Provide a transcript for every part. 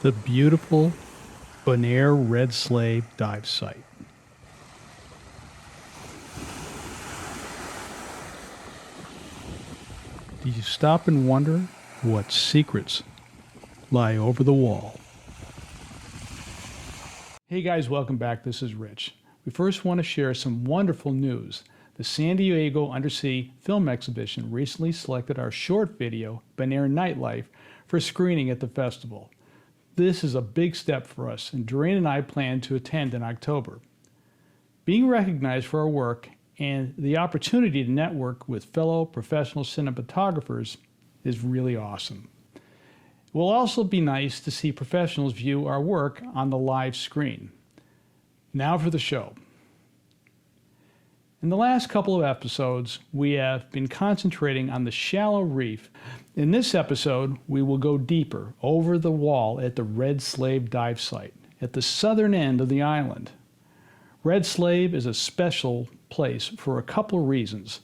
the beautiful Bonaire Red Slave dive site. Do you stop and wonder what secrets lie over the wall? Hey guys, welcome back. This is Rich. We first want to share some wonderful news. The San Diego Undersea Film Exhibition recently selected our short video, Bonaire Nightlife, for screening at the festival. This is a big step for us, and Doreen and I plan to attend in October. Being recognized for our work and the opportunity to network with fellow professional cinematographers is really awesome. It will also be nice to see professionals view our work on the live screen. Now for the show. In the last couple of episodes, we have been concentrating on the shallow reef. In this episode, we will go deeper over the wall at the Red Slave dive site at the southern end of the island. Red Slave is a special place for a couple of reasons.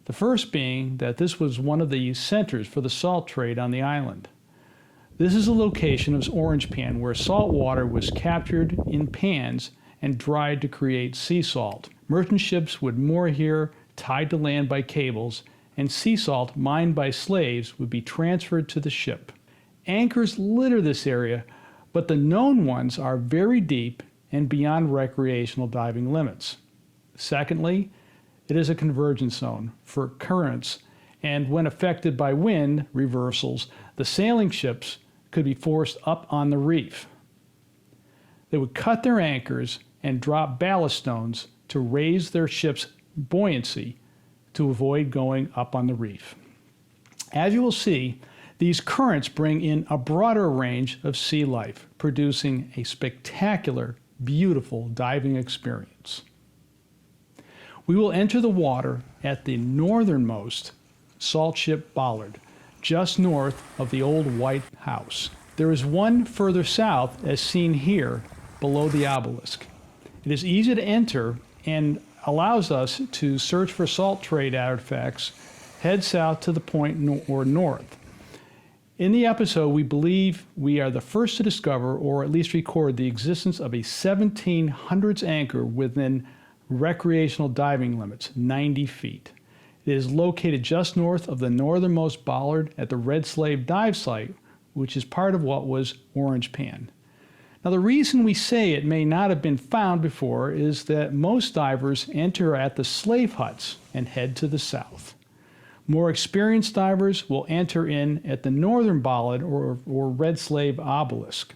The first being that this was one of the centers for the salt trade on the island. This is a location of Orange Pan where salt water was captured in pans and dried to create sea salt. Merchant ships would moor here, tied to land by cables, and sea salt mined by slaves would be transferred to the ship. Anchors litter this area, but the known ones are very deep and beyond recreational diving limits. Secondly, it is a convergence zone for currents, and when affected by wind reversals, the sailing ships could be forced up on the reef. They would cut their anchors and drop ballast stones to raise their ship's buoyancy to avoid going up on the reef. As you will see, these currents bring in a broader range of sea life, producing a spectacular, beautiful diving experience. We will enter the water at the northernmost salt ship bollard, just north of the old White House. There is one further south, as seen here, below the obelisk. It is easy to enter and allows us to search for salt trade artifacts, head south to the point or north. In the episode, we believe we are the first to discover, or at least record, the existence of a 1700s anchor within recreational diving limits, 90 feet. It is located just north of the northernmost bollard at the Red Slave dive site, which is part of what was Orange Pan. Now, the reason we say it may not have been found before is that most divers enter at the slave huts and head to the south. More experienced divers will enter in at the northern bollard or Red Slave obelisk.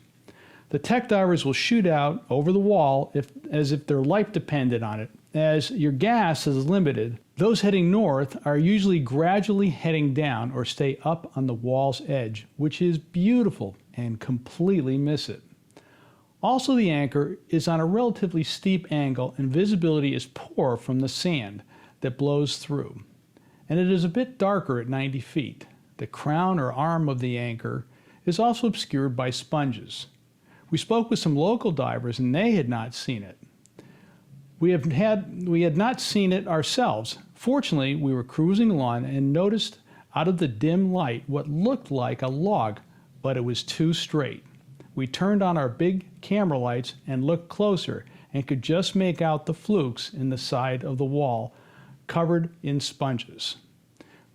The tech divers will shoot out over the wall as if their life depended on it. As your gas is limited, those heading north are usually gradually heading down or stay up on the wall's edge, which is beautiful and completely miss it. Also, the anchor is on a relatively steep angle and visibility is poor from the sand that blows through. And it is a bit darker at 90 feet. The crown or arm of the anchor is also obscured by sponges. We spoke with some local divers and they had not seen it. We had not seen it ourselves. Fortunately, we were cruising along and noticed out of the dim light what looked like a log, but it was too straight. We turned on our big camera lights and looked closer and could just make out the flukes in the side of the wall covered in sponges.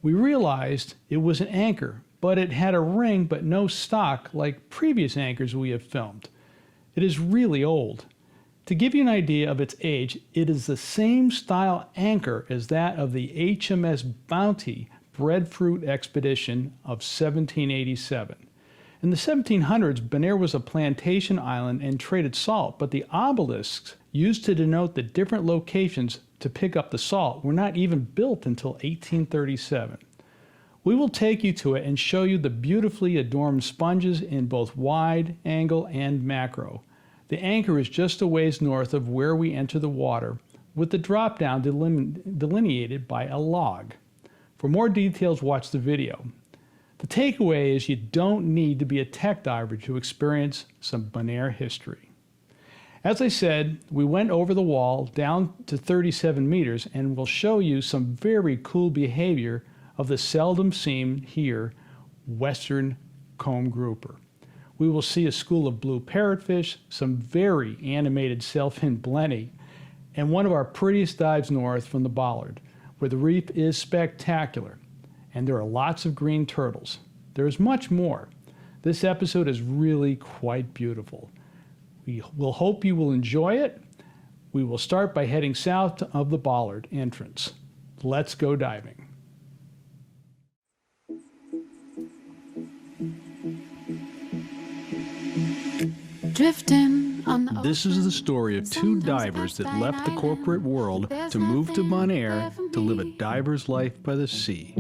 We realized it was an anchor, but it had a ring but no stock like previous anchors we have filmed. It is really old. To give you an idea of its age, it is the same style anchor as that of the HMS Bounty breadfruit expedition of 1787. In the 1700s, Bonaire was a plantation island and traded salt, but the obelisks used to denote the different locations to pick up the salt were not even built until 1837. We will take you to it and show you the beautifully adorned sponges in both wide angle and macro. The anchor is just a ways north of where we enter the water, with the drop down delineated by a log. For more details, watch the video. The takeaway is you don't need to be a tech diver to experience some Bonaire history. As I said, we went over the wall down to 37 meters and we'll show you some very cool behavior of the seldom seen here Western comb grouper. We will see a school of blue parrotfish, some very animated sailfin blenny, and one of our prettiest dives north from the Bollard, where the reef is spectacular, and there are lots of green turtles. There is much more. This episode is really quite beautiful. We will hope you will enjoy it. We will start by heading south of the Bollard entrance. Let's go diving. This is the story of two divers that left the corporate world to move to Bonaire to live a diver's life by the sea.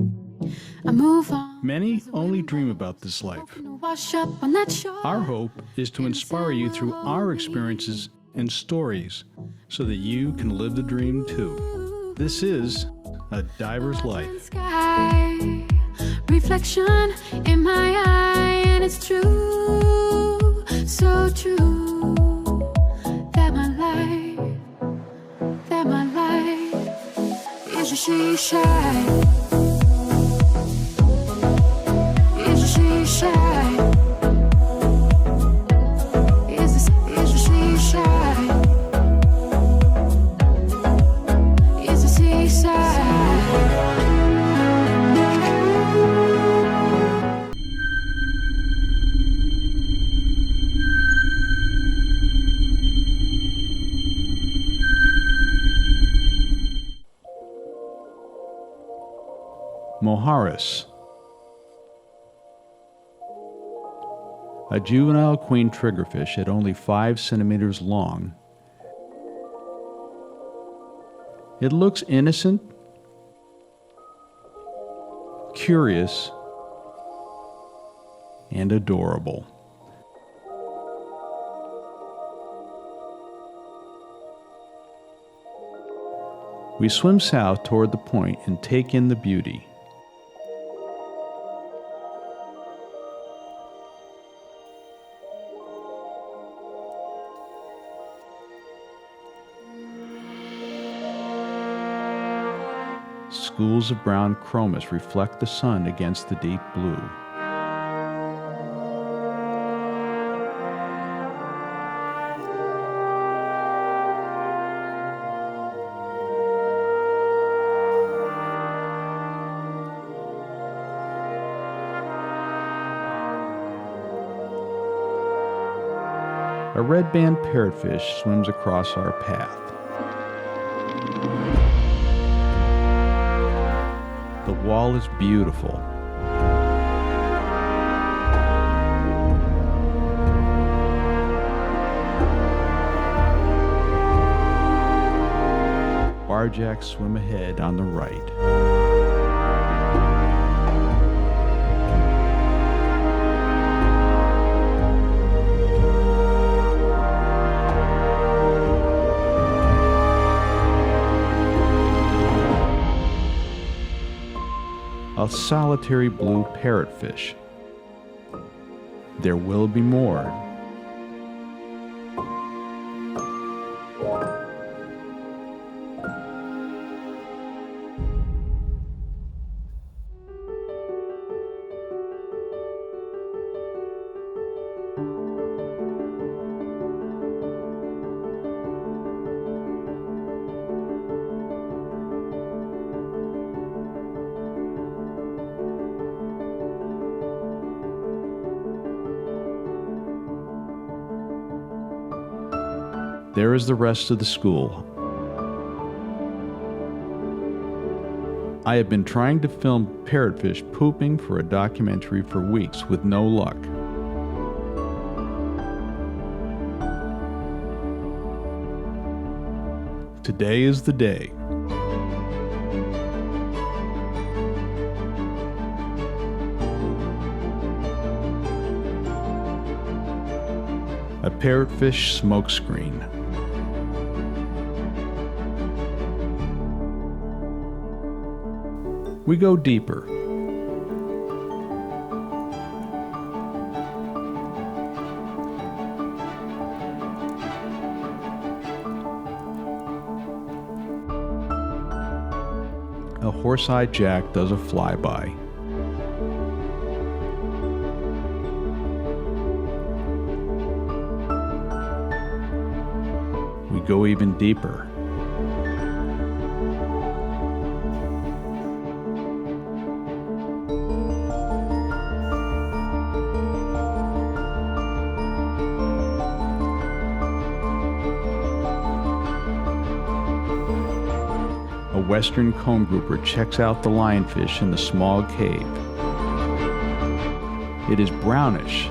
Many only dream about this life. Our hope is to inspire you through our experiences and stories so that you can live the dream too. This is A Diver's Life. Reflection in my eye, and it's true, so true, that my life is a she shy. Is a she shy. Is a she shy. Is a seaside. Moharis, a juvenile queen triggerfish at only 5 centimeters long. It looks innocent, curious, and adorable. We swim south toward the point and take in the beauty. Schools of brown chromis reflect the sun against the deep blue. A red-band parrotfish swims across our path. The wall is beautiful. Barjacks swim ahead on the right. A solitary blue parrotfish. There will be more. There is the rest of the school. I have been trying to film parrotfish pooping for a documentary for weeks with no luck. Today is the day. A parrotfish smokescreen. We go deeper. A horse-eyed jack does a flyby. we go even deeper. A western comb grouper checks out the lionfish in the small cave. It is brownish.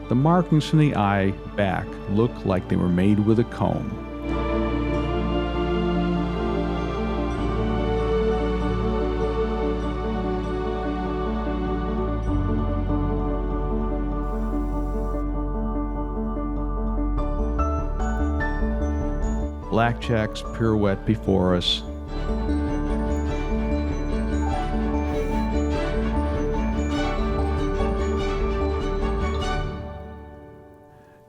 The markings from the eye back look like they were made with a comb. Blackjacks pirouette before us.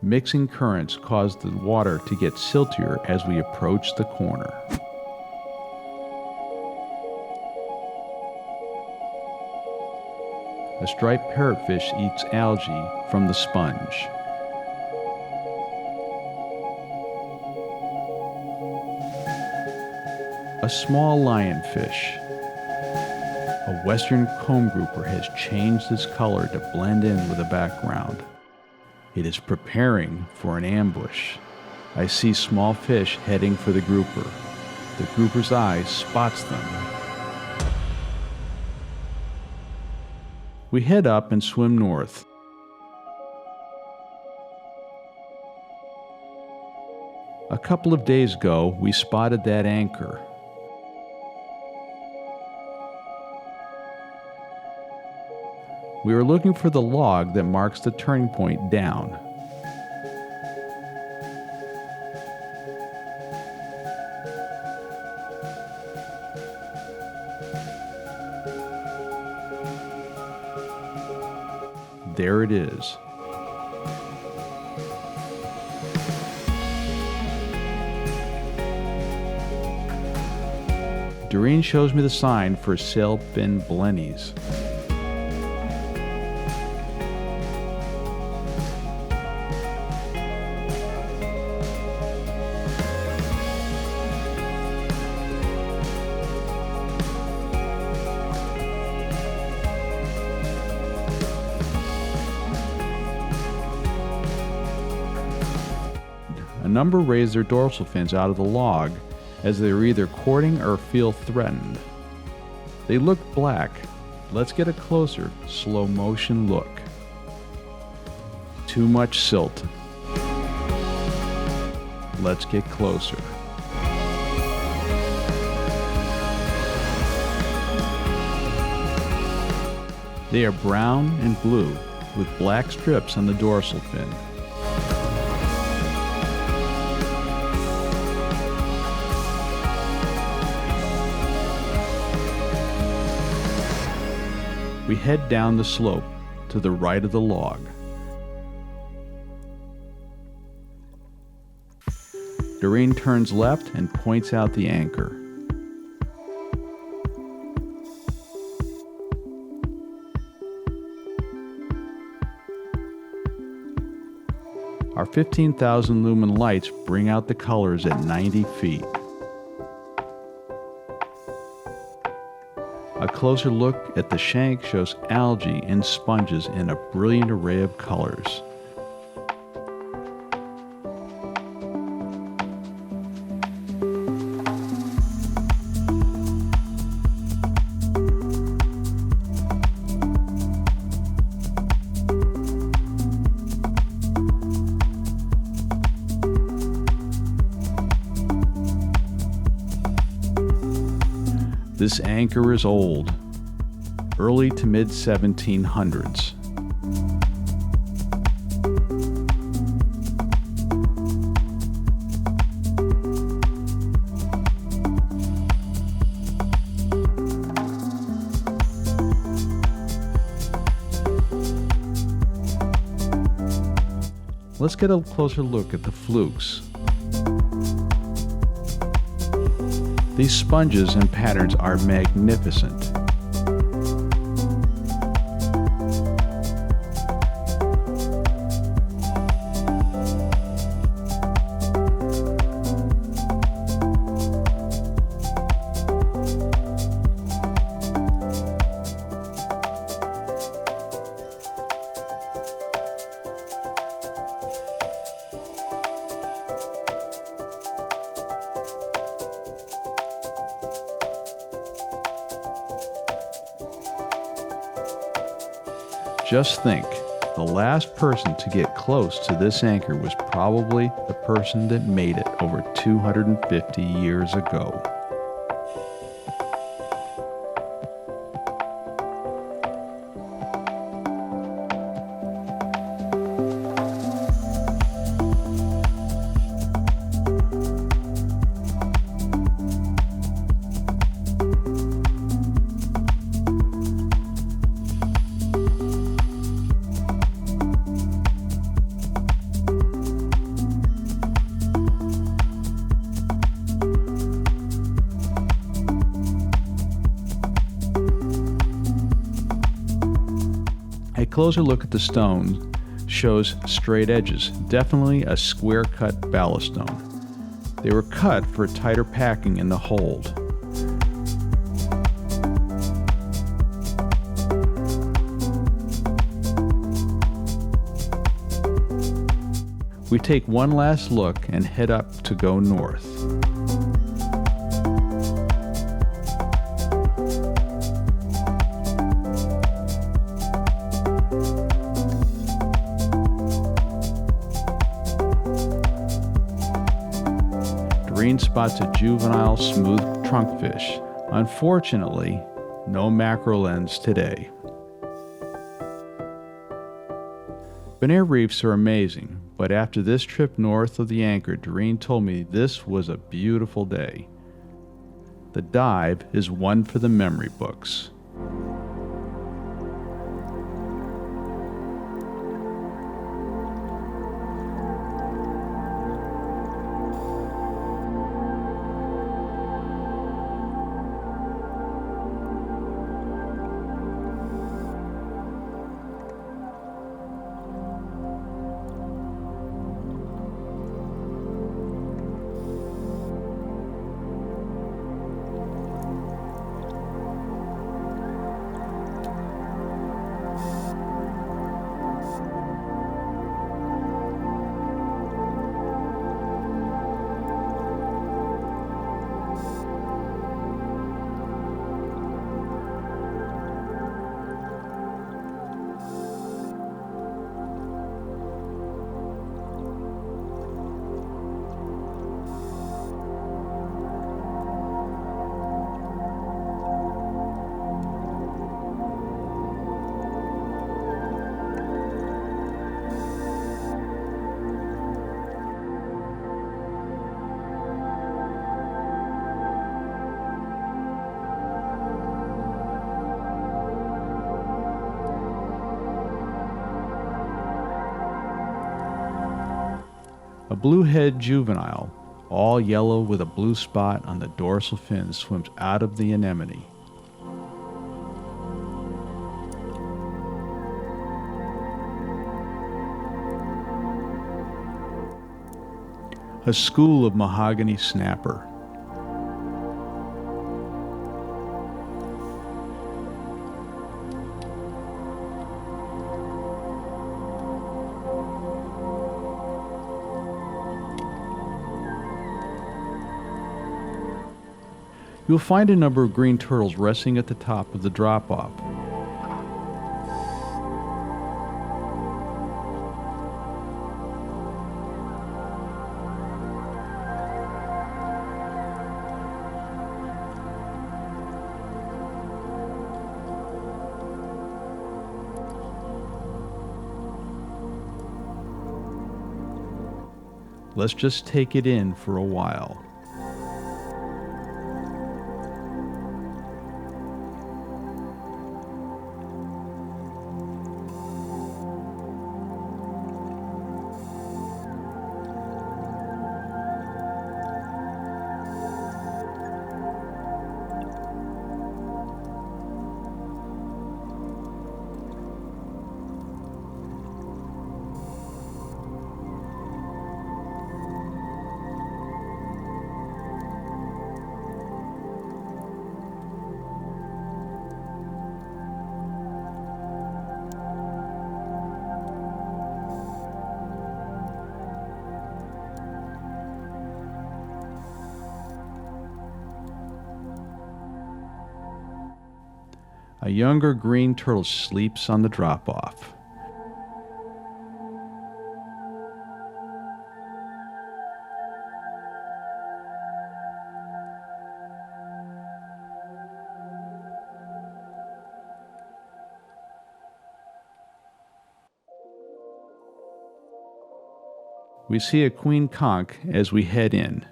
Mixing currents cause the water to get siltier as we approach the corner. A striped parrotfish eats algae from the sponge. A small lionfish. A western comb grouper has changed its color to blend in with the background. It is preparing for an ambush. I see small fish heading for the grouper. The grouper's eye spots them. We head up and swim north. A couple of days ago, we spotted that anchor. We are looking for the log that marks the turning point down. There it is. Doreen shows me the sign for sailfin blennies. A number raise their dorsal fins out of the log as they are either courting or feel threatened. They look black. Let's get a closer, slow motion look. Too much silt. Let's get closer. They are brown and blue with black strips on the dorsal fin. We head down the slope to the right of the log. Doreen turns left and points out the anchor. Our 15,000 lumen lights bring out the colors at 90 feet. A closer look at the shank shows algae and sponges in a brilliant array of colors. This anchor is old, early to mid 1700s. Let's get a closer look at the flukes. These sponges and patterns are magnificent. Just think, the last person to get close to this anchor was probably the person that made it over 250 years ago. A closer look at the stone shows straight edges, definitely a square-cut ballast stone. They were cut for tighter packing in the hold. We take one last look and head up to go north. Doreen spots a juvenile smooth trunkfish. Unfortunately, no mackerel lens today. Bonaire reefs are amazing, but after this trip north of the anchor, Doreen told me this was a beautiful day. The dive is one for the memory books. A bluehead juvenile, all yellow with a blue spot on the dorsal fin, swims out of the anemone. A school of mahogany snapper. You'll find a number of green turtles resting at the top of the drop-off. Let's just take it in for a while. A younger green turtle sleeps on the drop-off. We see a queen conch as we head in.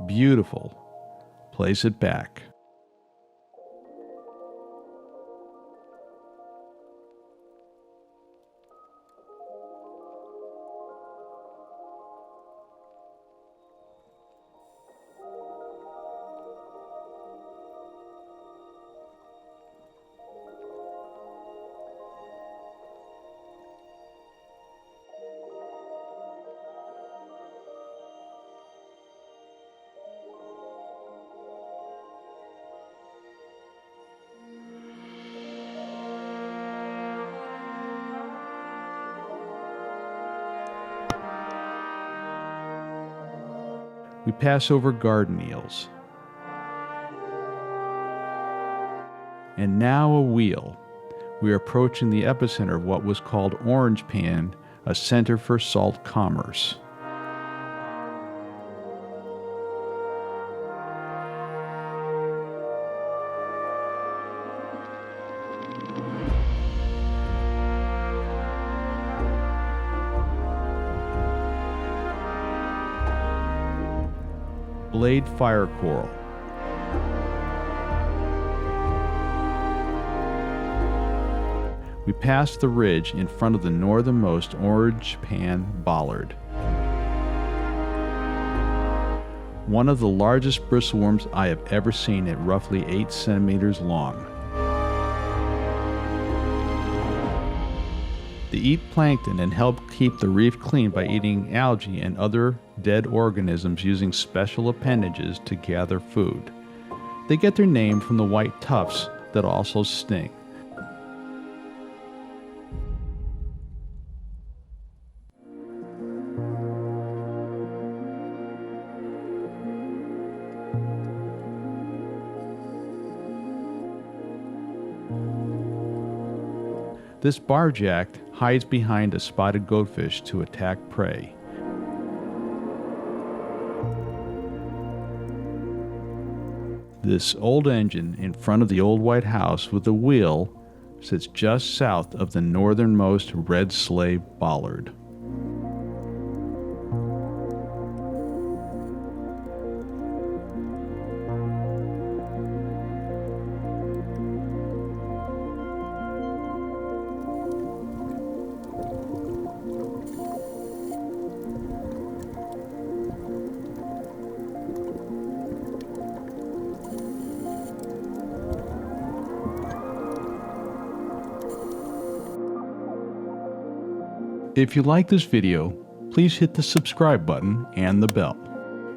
Beautiful. Place it back. We pass over garden eels. And now a wheel. We are approaching the epicenter of what was called Orange Pan, a center for salt commerce. Blade fire coral. We pass the ridge in front of the northernmost orange pan bollard. One of the largest bristleworms I have ever seen at roughly 8 centimeters long. They eat plankton and help keep the reef clean by eating algae and other dead organisms using special appendages to gather food. They get their name from the white tufts that also sting. This barjack hides behind a spotted goatfish to attack prey. This old engine in front of the old white house with the wheel sits just south of the northernmost red slave bollard. If you like this video, please hit the subscribe button and the bell.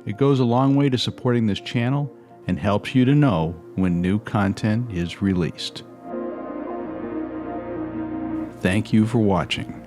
It goes a long way to supporting this channel and helps you to know when new content is released. Thank you for watching.